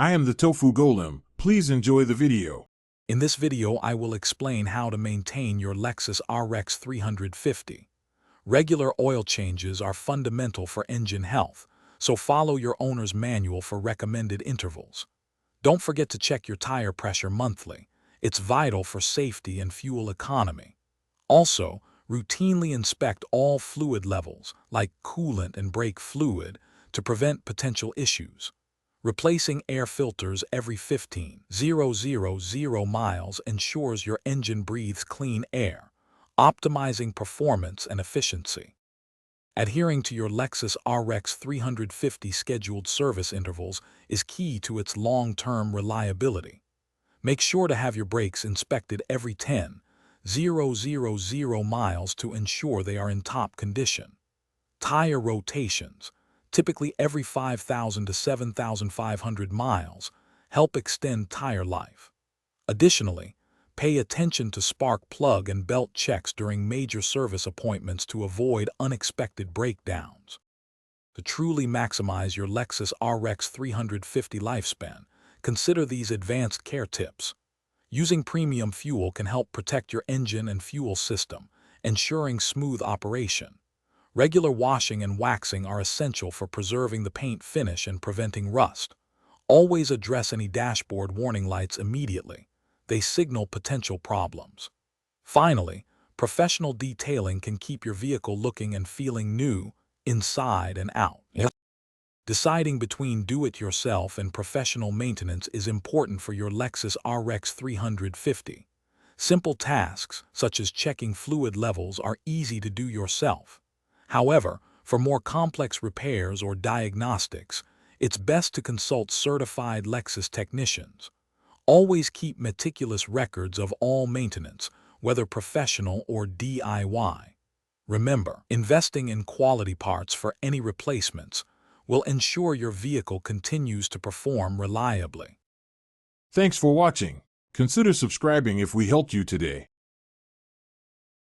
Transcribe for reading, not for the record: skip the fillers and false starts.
I am the Tofu Golem. Please enjoy the video. In this video, I will explain how to maintain your Lexus RX 350. Regular oil changes are fundamental for engine health, so follow your owner's manual for recommended intervals. Don't forget to check your tire pressure monthly. It's vital for safety and fuel economy. Also, routinely inspect all fluid levels, like coolant and brake fluid, to prevent potential issues. Replacing air filters every 15,000 miles ensures your engine breathes clean air, optimizing performance and efficiency. Adhering to your Lexus RX 350 scheduled service intervals is key to its long-term reliability. Make sure to have your brakes inspected every 10,000 miles to ensure they are in top condition. Tire rotations, typically every 5,000 to 7,500 miles, help extend tire life. Additionally, pay attention to spark plug and belt checks during major service appointments to avoid unexpected breakdowns. To truly maximize your Lexus RX 350 lifespan, consider these advanced care tips. Using premium fuel can help protect your engine and fuel system, ensuring smooth operation. Regular washing and waxing are essential for preserving the paint finish and preventing rust. Always address any dashboard warning lights immediately. They signal potential problems. Finally, professional detailing can keep your vehicle looking and feeling new, inside and out. Deciding between do-it-yourself and professional maintenance is important for your Lexus RX 350. Simple tasks, such as checking fluid levels, are easy to do yourself. However, for more complex repairs or diagnostics, it's best to consult certified Lexus technicians. Always keep meticulous records of all maintenance, whether professional or DIY. Remember, investing in quality parts for any replacements will ensure your vehicle continues to perform reliably. Thanks for watching. Consider subscribing if we helped you today.